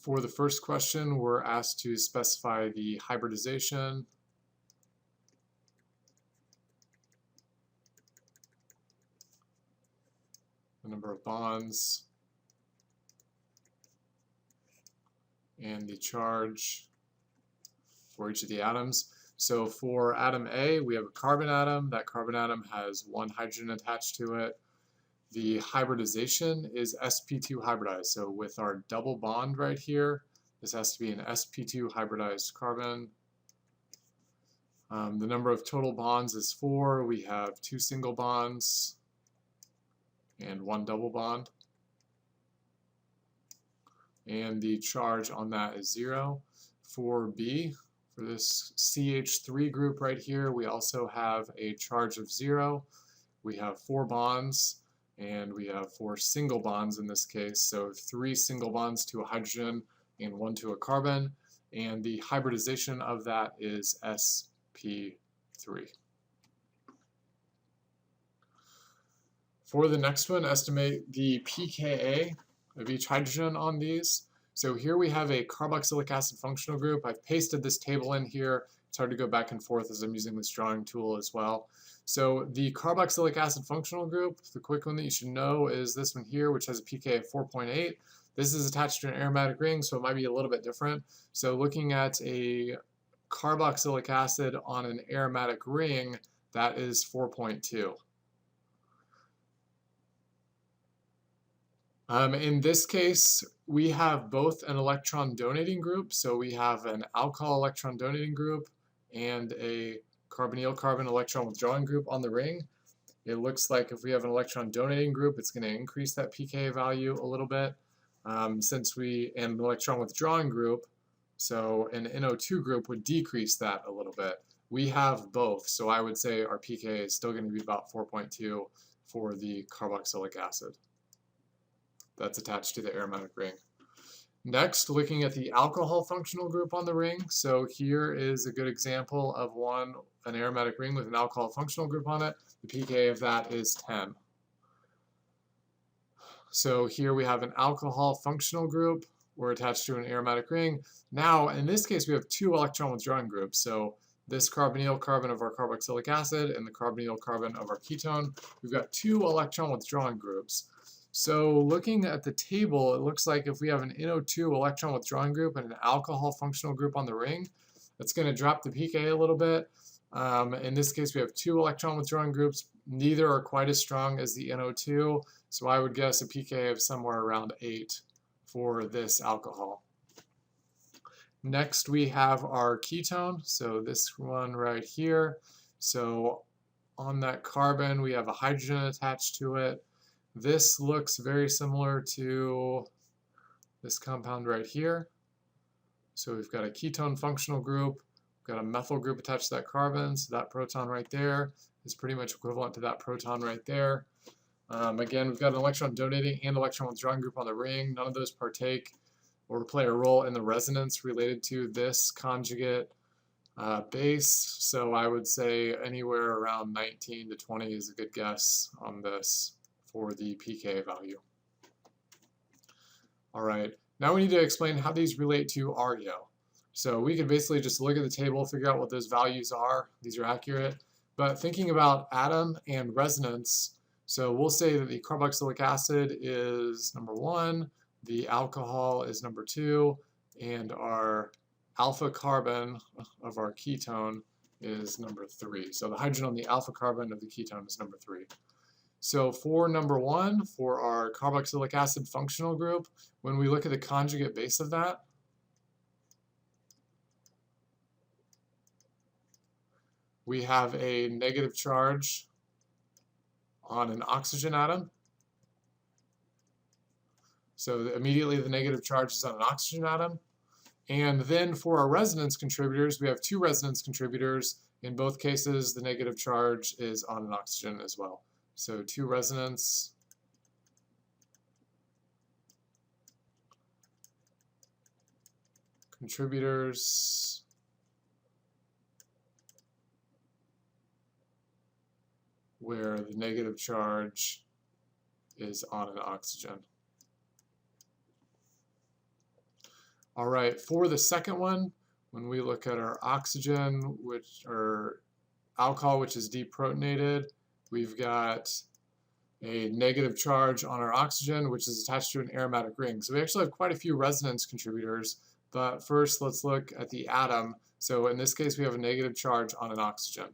For the first question, we're asked to specify the hybridization, the number of bonds, and the charge for each of the atoms. So for atom A, we have a carbon atom. That carbon atom has one hydrogen attached to it. The hybridization is sp2 hybridized. So with our double bond right here, this has to be an sp2 hybridized carbon. The number of total bonds is 4. We have 2 single bonds and 1 double bond. And the charge on that is 0. For B, for this CH3 group right here, we also have a charge of 0. We have 4 bonds, and we have 4 single bonds in this case. So 3 single bonds to a hydrogen and 1 to a carbon. And the hybridization of that is sp3. For the next one, estimate the pKa of each hydrogen on these. So here we have a carboxylic acid functional group. I've pasted this table in here. It's hard to go back and forth as I'm using this drawing tool as well. So the carboxylic acid functional group, the quick one that you should know is this one here, which has a pK of 4.8. This is attached to an aromatic ring, so it might be a little bit different. So looking at a carboxylic acid on an aromatic ring, that is 4.2. In this case, we have both an electron donating group, so we have an alcohol electron donating group and a carbonyl carbon electron withdrawing group on the ring. It looks like if we have an electron donating group, it's going to increase that pKa value a little bit. And an electron withdrawing group, so an NO2 group would decrease that a little bit. We have both, so I would say our pKa is still going to be about 4.2 for the carboxylic acid that's attached to the aromatic ring. Next, looking at the alcohol functional group on the ring. So here is a good example of an aromatic ring with an alcohol functional group on it. The pKa of that is 10. So here we have an alcohol functional group. We're attached to an aromatic ring. Now, in this case, we have 2 electron withdrawing groups. So this carbonyl carbon of our carboxylic acid and the carbonyl carbon of our ketone. We've got 2 electron withdrawing groups. So looking at the table, it looks like if we have an NO2 electron withdrawing group and an alcohol functional group on the ring, that's going to drop the pKa a little bit. In this case, we have 2 electron withdrawing groups. Neither are quite as strong as the NO2, so I would guess a pKa of somewhere around 8 for this alcohol. Next, we have our ketone, so this one right here. So on that carbon, we have a hydrogen attached to it. This looks very similar to this compound right here. So we've got a ketone functional group, we've got a methyl group attached to that carbon, so that proton right there is pretty much equivalent to that proton right there. Again, we've got an electron donating and electron withdrawing group on the ring. None of those partake or play a role in the resonance related to this conjugate base. So I would say anywhere around 19 to 20 is a good guess on this for the pKa value. All right, now we need to explain how these relate to ARIO. So we could basically just look at the table, figure out what those values are. These are accurate. But thinking about atom and resonance, so we'll say that the carboxylic acid is number 1, the alcohol is number 2, and our alpha carbon of our ketone is number 3. So the hydrogen on the alpha carbon of the ketone is number 3. So for number 1, for our carboxylic acid functional group, when we look at the conjugate base of that, we have a negative charge on an oxygen atom. So immediately the negative charge is on an oxygen atom. And then for our resonance contributors, we have 2 resonance contributors. In both cases, the negative charge is on an oxygen as well. So 2 resonance contributors where the negative charge is on an oxygen. All right, for the second one, when we look at our oxygen, or alcohol, which is deprotonated, we've got a negative charge on our oxygen, which is attached to an aromatic ring. So we actually have quite a few resonance contributors, but first let's look at the atom. So in this case, we have a negative charge on an oxygen.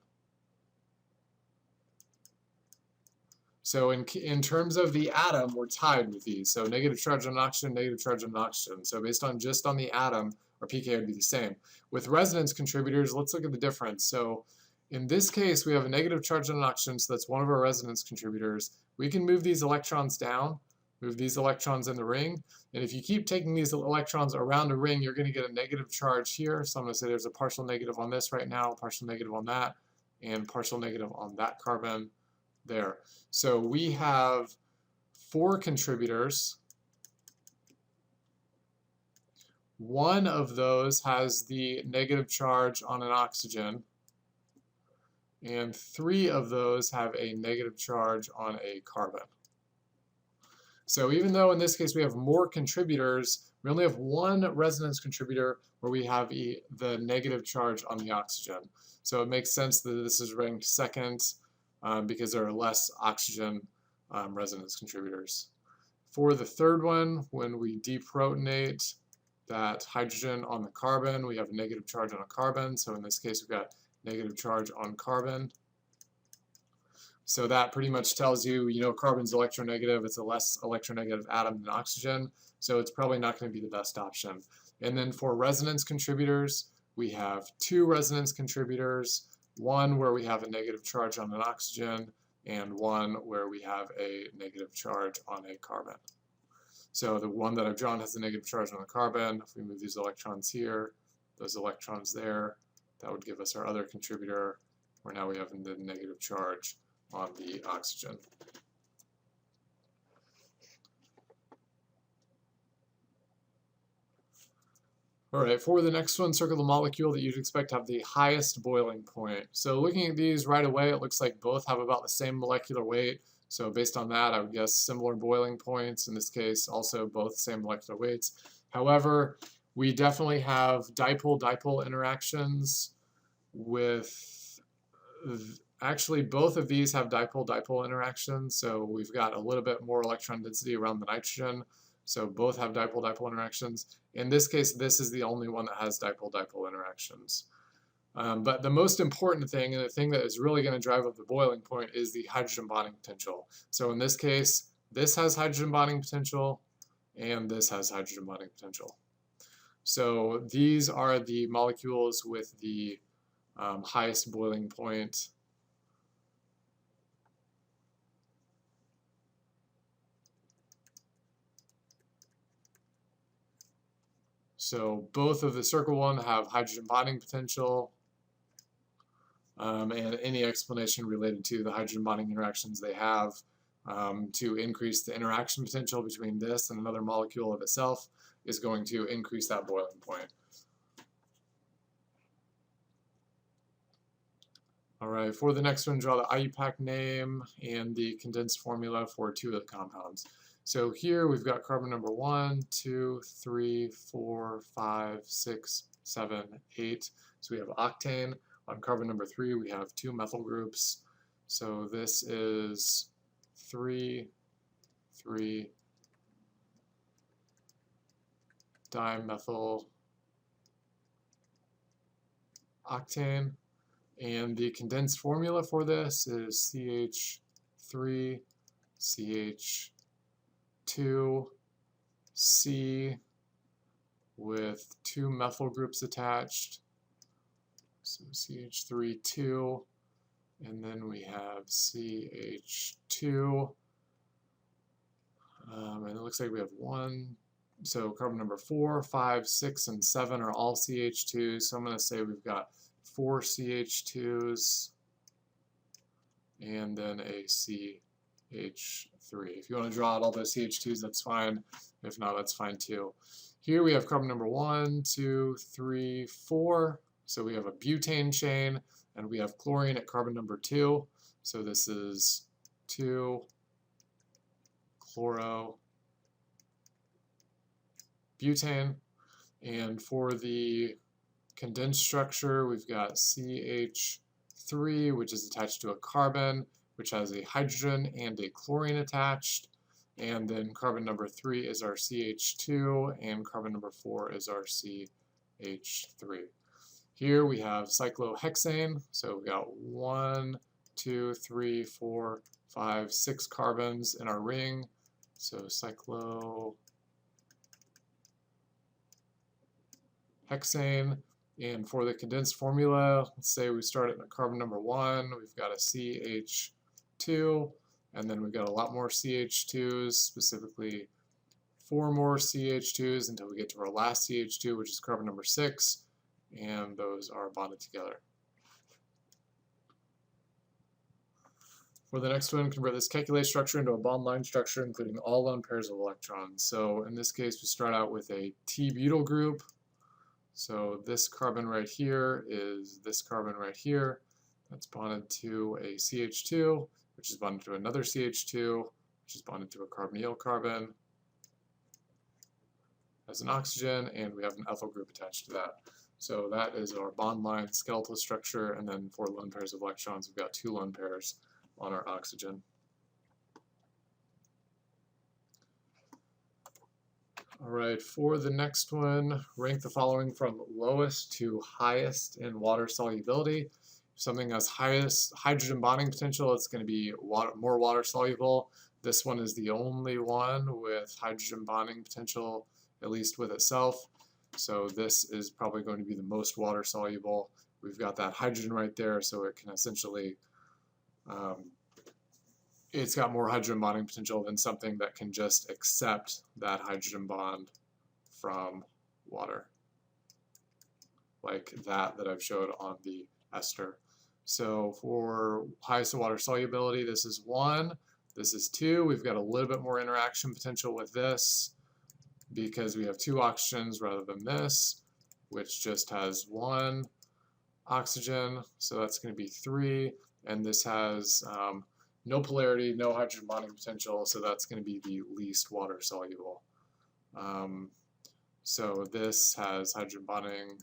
So in terms of the atom, we're tied with these. So negative charge on oxygen, negative charge on oxygen. So based on just on the atom, our pK would be the same. With resonance contributors, let's look at the difference. So in this case, we have a negative charge on oxygen, so that's one of our resonance contributors. We can move these electrons down, move these electrons in the ring, and if you keep taking these electrons around a ring, you're going to get a negative charge here. So I'm going to say there's a partial negative on this right now, partial negative on that, and partial negative on that carbon there. So we have 4 contributors. One of those has the negative charge on an oxygen, and 3 of those have a negative charge on a carbon. So even though in this case we have more contributors, we only have one resonance contributor where we have the negative charge on the oxygen. So it makes sense that this is ranked second because there are less oxygen resonance contributors. For the third one, when we deprotonate that hydrogen on the carbon, we have a negative charge on a carbon. So in this case, we've got negative charge on carbon. So that pretty much tells you, carbon's electronegative. It's a less electronegative atom than oxygen. So it's probably not going to be the best option. And then for resonance contributors, we have 2 resonance contributors. One where we have a negative charge on an oxygen, and one where we have a negative charge on a carbon. So the one that I've drawn has a negative charge on the carbon. If we move these electrons here, those electrons there, that would give us our other contributor, where now we have the negative charge on the oxygen. All right, for the next one, circle the molecule that you'd expect to have the highest boiling point. So looking at these right away, it looks like both have about the same molecular weight. So based on that, I would guess similar boiling points. In this case, also both same molecular weights. However, we definitely have dipole-dipole interactions with, actually both of these have dipole-dipole interactions. So we've got a little bit more electron density around the nitrogen. So both have dipole-dipole interactions. In this case, this is the only one that has dipole-dipole interactions. But the most important thing, and the thing that is really going to drive up the boiling point, is the hydrogen bonding potential. So in this case, this has hydrogen bonding potential, and this has hydrogen bonding potential. So these are the molecules with the highest boiling point. So both of the circle one have hydrogen bonding potential, and any explanation related to the hydrogen bonding interactions they have to increase the interaction potential between this and another molecule of itself is going to increase that boiling point. All right, for the next one, draw the IUPAC name and the condensed formula for 2 of the compounds. So here we've got carbon number 1, 2, 3, 4, 5, 6, 7, 8. So we have octane. On carbon number 3, we have 2 methyl groups. So this is 3, 3, dimethyl octane. And the condensed formula for this is CH3, CH2C with 2 methyl groups attached. So CH3, 2, and then we have CH2, and it looks like we have 1. So carbon number 4, 5, 6, and 7 are all CH2s. So I'm going to say we've got 4 CH2s and then a CH3. If you want to draw out all those CH2s, that's fine. If not, that's fine too. Here we have carbon number 1, 2, 3, 4. So we have a butane chain, and we have chlorine at carbon number 2. So this is 2 chloro butane. And for the condensed structure, we've got CH3, which is attached to a carbon, which has a hydrogen and a chlorine attached. And then carbon number 3 is our CH2, and carbon number 4 is our CH3. Here we have cyclohexane, so we've got 1, 2, 3, 4, 5, 6 carbons in our ring. So cyclohexane. And for the condensed formula, let's say we start at carbon number 1, we've got a CH2, and then we've got a lot more CH2s, specifically 4 more CH2s until we get to our last CH2, which is carbon number 6, and those are bonded together. For the next one, convert this calculated structure into a bond line structure, including all lone pairs of electrons. So in this case, we start out with a T-butyl group. So this carbon right here is this carbon right here. That's bonded to a CH2, which is bonded to another CH2, which is bonded to a carbonyl carbon as an oxygen, and we have an ethyl group attached to that. So that is our bond line skeletal structure, and then for lone pairs of electrons, we've got 2 lone pairs on our oxygen. All right, for the next one, rank the following from lowest to highest in water solubility. If something has highest hydrogen bonding potential, it's going to be more water soluble. This one is the only one with hydrogen bonding potential, at least with itself. So this is probably going to be the most water soluble. We've got that hydrogen right there, so it can essentially it's got more hydrogen bonding potential than something that can just accept that hydrogen bond from water, like that I've showed on the ester. So for highest water solubility, this is 1, this is 2. We've got a little bit more interaction potential with this because we have 2 oxygens rather than this, which just has 1 oxygen, so that's going to be 3, and this has no polarity, no hydrogen bonding potential, so that's going to be the least water soluble. So this has hydrogen bonding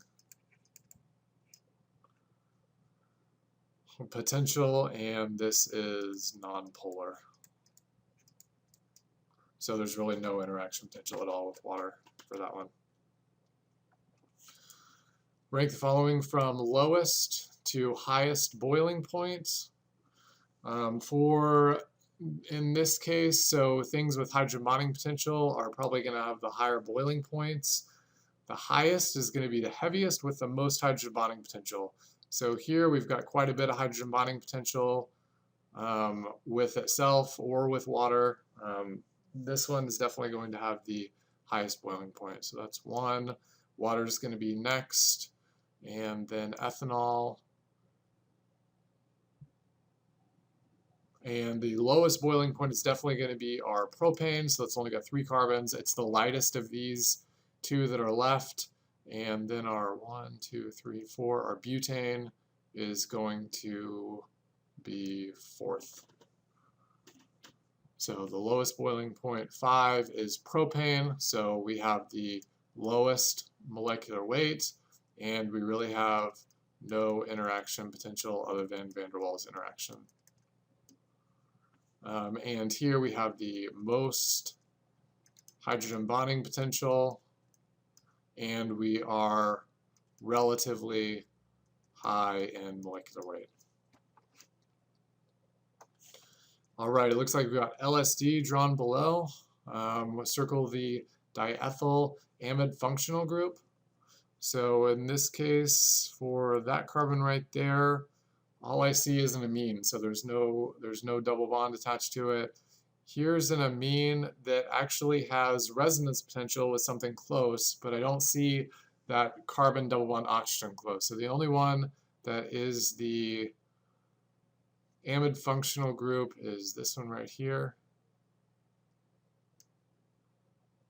potential, and this is nonpolar. So there's really no interaction potential at all with water for that one. Rank the following from lowest to highest boiling point. In this case, so things with hydrogen bonding potential are probably going to have the higher boiling points. The highest is going to be the heaviest with the most hydrogen bonding potential. So here we've got quite a bit of hydrogen bonding potential with itself or with water. This one is definitely going to have the highest boiling point. So that's 1. Water is going to be next, and then ethanol. And the lowest boiling point is definitely going to be our propane, so it's only got 3 carbons. It's the lightest of these 2 that are left. And then our 1, 2, 3, 4, our butane is going to be 4th. So the lowest boiling point, 5, is propane. So we have the lowest molecular weight, and we really have no interaction potential other than van der Waals interaction. And here we have the most hydrogen bonding potential, and we are relatively high in molecular weight. All right, it looks like we've got LSD drawn below. We'll circle the diethyl amide functional group. So in this case, for that carbon right there, all I see is an amine, so there's no double bond attached to it. Here's an amine that actually has resonance potential with something close, but I don't see that carbon double bond oxygen close. So the only one that is the amide functional group is this one right here,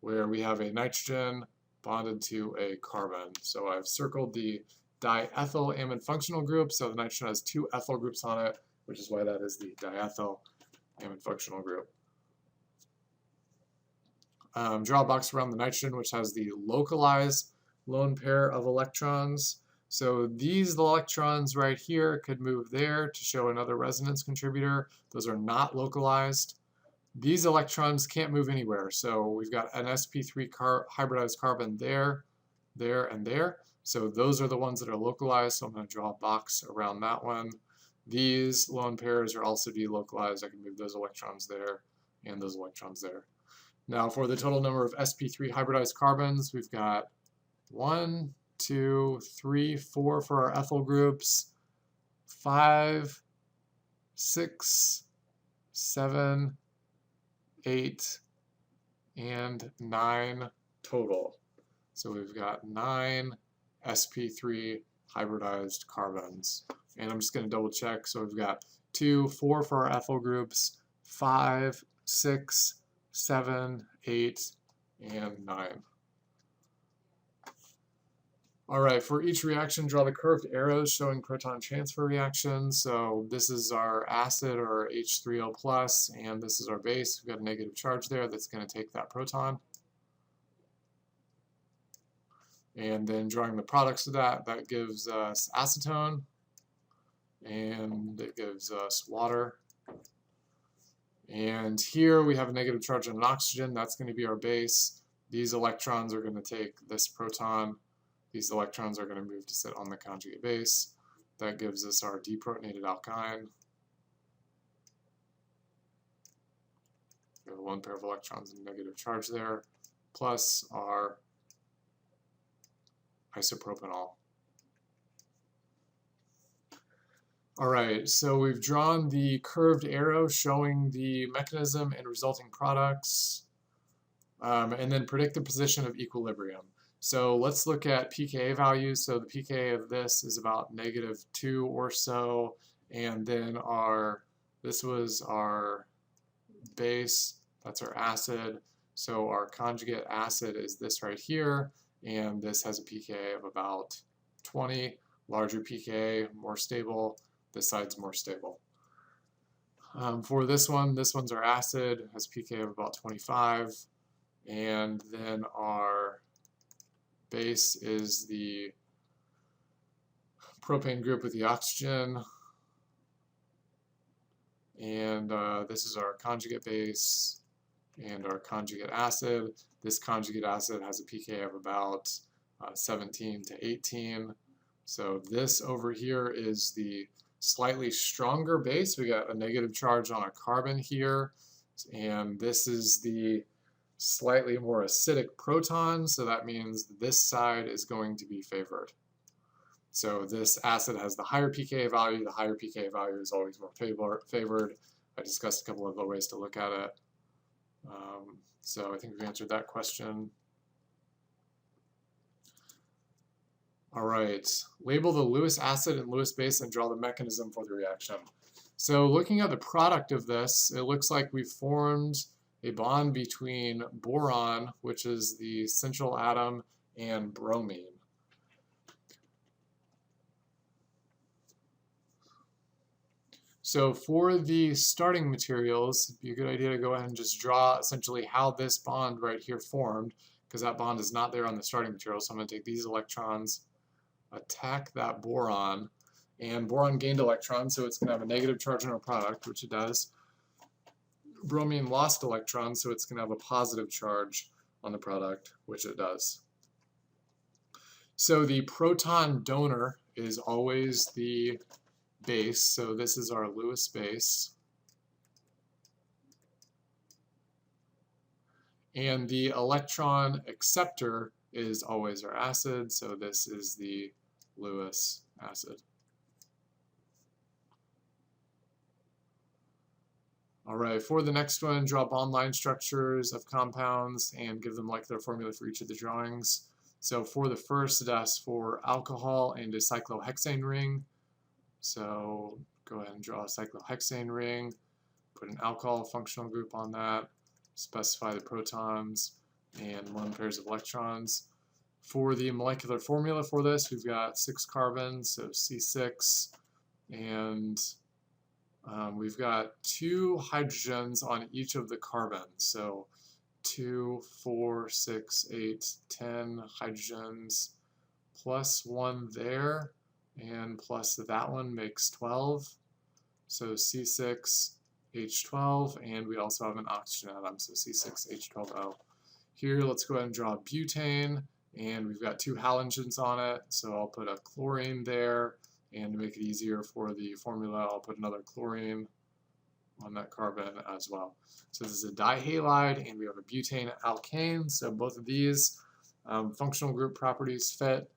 where we have a nitrogen bonded to a carbon. So I've circled the diethyl amide functional group, so the nitrogen has 2 ethyl groups on it, which is why that is the diethyl amide functional group. Draw a box around the nitrogen, which has the localized lone pair of electrons. So these electrons right here could move there to show another resonance contributor. Those are not localized. These electrons can't move anywhere. So we've got an sp3 hybridized carbon there, there, and there. So those are the ones that are localized. So I'm going to draw a box around that one. These lone pairs are also delocalized. I can move those electrons there and those electrons there. Now for the total number of sp3 hybridized carbons, we've got 1, 2, 3, 4 for our ethyl groups, 5, 6, 7, 8, and 9 total. So we've got 9 sp3 hybridized carbons. And I'm just going to double check. So we've got 2, 4 for our ethyl groups, 5, 6, 7, 8, and 9. All right, for each reaction, draw the curved arrows showing proton transfer reactions. So this is our acid, or H3O+, and this is our base. We've got a negative charge there that's going to take that proton. And then drawing the products of that, that gives us acetone, and it gives us water. And here we have a negative charge on an oxygen. That's going to be our base. These electrons are going to take this proton. These electrons are going to move to sit on the conjugate base. That gives us our deprotonated alkyne. We have one pair of electrons and negative charge there, plus our isopropanol. All right, so we've drawn the curved arrow showing the mechanism and resulting products, and then predict the position of equilibrium. So let's look at pKa values. So the pKa of this is about -2 or so, and then this was our base, that's our acid. So our conjugate acid is this right here, and this has a pKa of about 20, larger pKa, more stable. This side's more stable. For this one's our acid, has a pKa of about 25, and then our base is the propane group with the oxygen, and this is our conjugate base and our conjugate acid. This conjugate acid has a pKa of about 17 to 18. So this over here is the slightly stronger base. We got a negative charge on a carbon here, and this is the slightly more acidic proton, so that means this side is going to be favored. So this acid has the higher pKa value. The higher pKa value is always more favored. I discussed a couple of other ways to look at it. So I think we've answered that question. All right, label the Lewis acid and Lewis base and draw the mechanism for the reaction. So looking at the product of this, it looks like we've formed a bond between boron, which is the central atom, and bromine. So for the starting materials, it'd be a good idea to go ahead and just draw essentially how this bond right here formed, because that bond is not there on the starting material. So I'm going to take these electrons, attack that boron, and boron gained electrons, so it's going to have a negative charge on our product, which it does. Bromine lost electrons, so it's going to have a positive charge on the product, which it does. So the proton donor is always the base, so this is our Lewis base. And the electron acceptor is always our acid, so this is the Lewis acid. All right, for the next one, draw bond line structures of compounds and give them molecular formula for each of the drawings. So for the first, it asks for alcohol and a cyclohexane ring. So go ahead and draw a cyclohexane ring, put an alcohol functional group on that, specify the protons and lone pairs of electrons. For the molecular formula for this, we've got 6 carbons, so C6, and we've got 2 hydrogens on each of the carbons. So 2, 4, 6, 8, 10 hydrogens plus 1 there, and plus that one makes 12. So C6H12, and we also have an oxygen atom, so C6H12O. Here, let's go ahead and draw butane, and we've got 2 halogens on it, so I'll put a chlorine there, and to make it easier for the formula, I'll put another chlorine on that carbon as well. So this is a dihalide, and we have a butane alkane, so both of these functional group properties fit.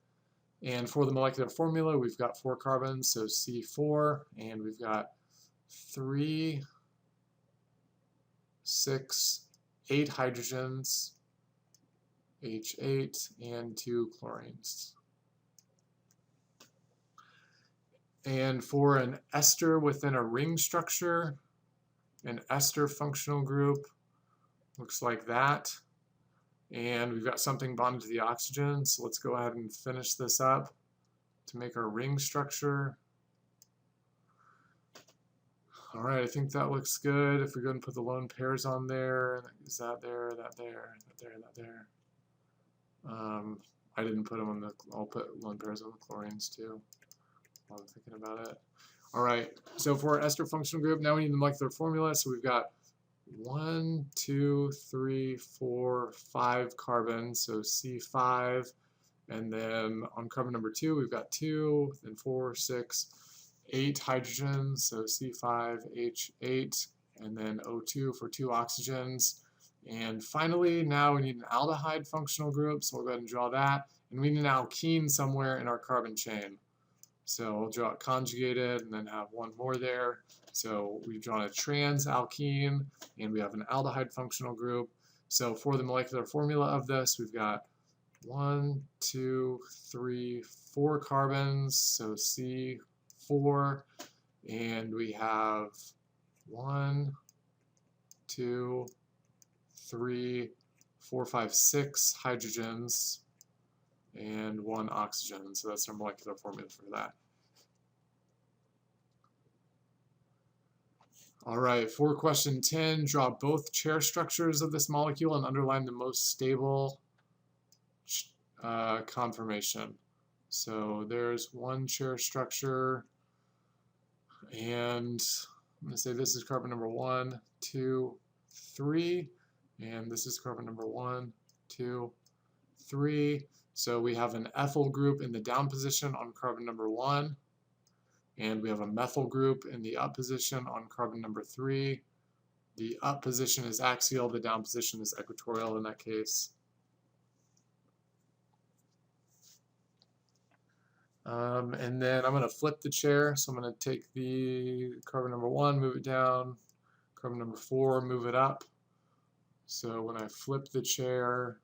And for the molecular formula, we've got 4 carbons, so C4, and we've got 3, 6, 8 hydrogens, H8, and 2 chlorines. And for an ester within a ring structure, an ester functional group looks like that. And we've got something bonded to the oxygen, so let's go ahead and finish this up to make our ring structure. All right, I think that looks good. If we go and put the lone pairs on there, is that there, that there, that there, that there. I didn't put them on the, I'll put lone pairs on the chlorines too while I'm thinking about it. All right, so for our ester functional group, now we need the molecular formula. So we've got 1, 2, 3, 4, 5 carbons, so C5, and then on carbon number 2 we've got 2, then 4, 6, 8 hydrogens, so C5H8, and then O2 for 2 oxygens. And finally, now we need an aldehyde functional group, so we'll go ahead and draw that, and we need an alkene somewhere in our carbon chain. So we'll draw it conjugated and then have one more there. So we've drawn a trans alkene, and we have an aldehyde functional group. So for the molecular formula of this, we've got 1, 2, 3, 4 carbons, so C4, and we have 1, 2, 3, 4, 5, 6 hydrogens, and 1 oxygen. So that's our molecular formula for that. All right, for question 10, draw both chair structures of this molecule and underline the most stable conformation. So there's one chair structure, and I'm going to say this is carbon number 1, 2, 3, and this is carbon number 1, 2, 3. So we have an ethyl group in the down position on carbon number 1, and we have a methyl group in the up position on carbon number 3. The up position is axial, the down position is equatorial in that case. And then I'm going to flip the chair, so I'm going to take the carbon number 1, move it down, carbon number 4, move it up. So when I flip the chair,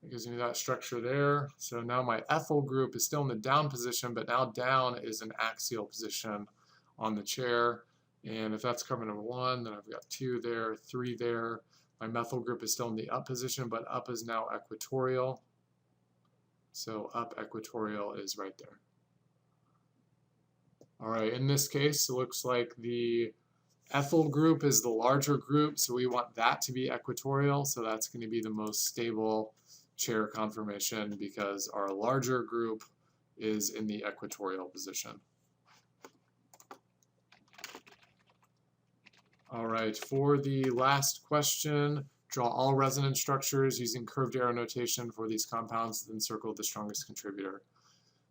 it gives me that structure there. So now my ethyl group is still in the down position, but now down is an axial position on the chair. And if that's carbon number 1, then I've got 2 there, 3 there. My methyl group is still in the up position, but up is now equatorial. So up equatorial is right there. All right, in this case, it looks like the ethyl group is the larger group, so we want that to be equatorial. So that's going to be the most stable chair conformation because our larger group is in the equatorial position. All right, for the last question, draw all resonance structures using curved arrow notation for these compounds, then circle the strongest contributor.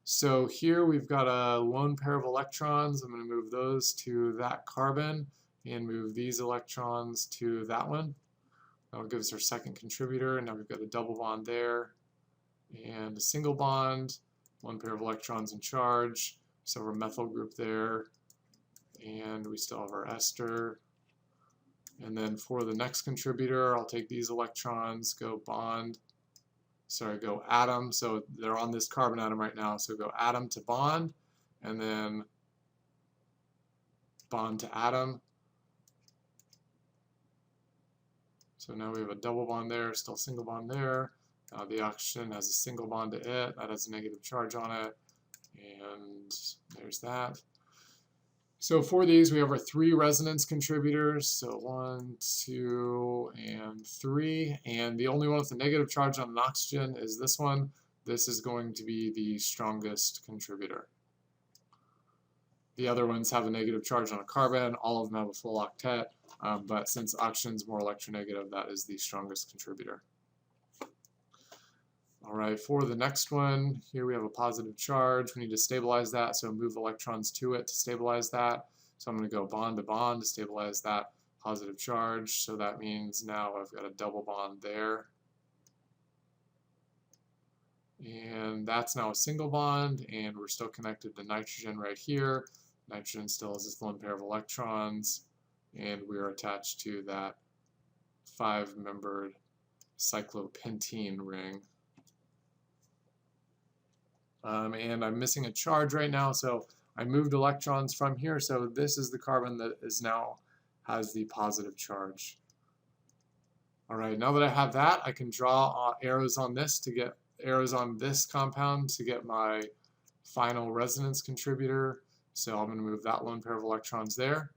So here we've got a lone pair of electrons. I'm going to move those to that carbon and move these electrons to that one. That'll give us our second contributor. Now we've got a double bond there and a single bond, one pair of electrons in charge. So our methyl group there, and we still have our ester. And then for the next contributor, I'll take these electrons, go atom. So they're on this carbon atom right now. So go atom to bond, and then bond to atom. So now we have a double bond there, still single bond there. The oxygen has a single bond to it. That has a negative charge on it. And there's that. So for these, we have our 3 resonance contributors. So 1, 2, and 3. And the only one with a negative charge on an oxygen is this one. This is going to be the strongest contributor. The other ones have a negative charge on a carbon. All of them have a full octet. But since oxygen's more electronegative, that is the strongest contributor. All right, for the next one, here we have a positive charge. We need to stabilize that, so move electrons to it to stabilize that. So I'm going to go bond to bond to stabilize that positive charge. So that means now I've got a double bond there. And that's now a single bond, and we're still connected to nitrogen right here. Nitrogen still has its lone pair of electrons, and we're attached to that 5-membered cyclopentene ring. And I'm missing a charge right now, so I moved electrons from here, so this is the carbon that is now has the positive charge. All right, now that I have that, I can draw arrows on this to get arrows on this compound to get my final resonance contributor. So I'm going to move that lone pair of electrons there.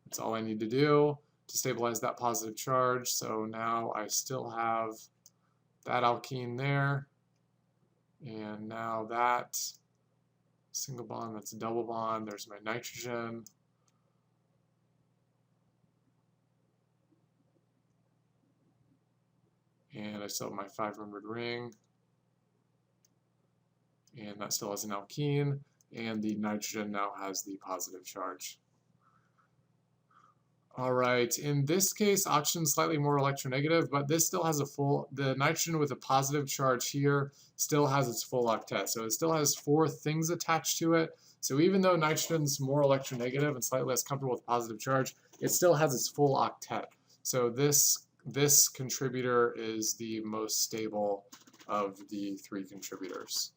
That's all I need to do to stabilize that positive charge. So now I still have that alkene there. And now that single bond, that's a double bond. There's my nitrogen. And I still have my 5-membered ring. And that still has an alkene. And the nitrogen now has the positive charge. All right, in this case, oxygen is slightly more electronegative, but this still has the nitrogen with a positive charge here still has its full octet. So it still has 4 things attached to it. So even though nitrogen's more electronegative and slightly less comfortable with positive charge, it still has its full octet. So this contributor is the most stable of the 3 contributors.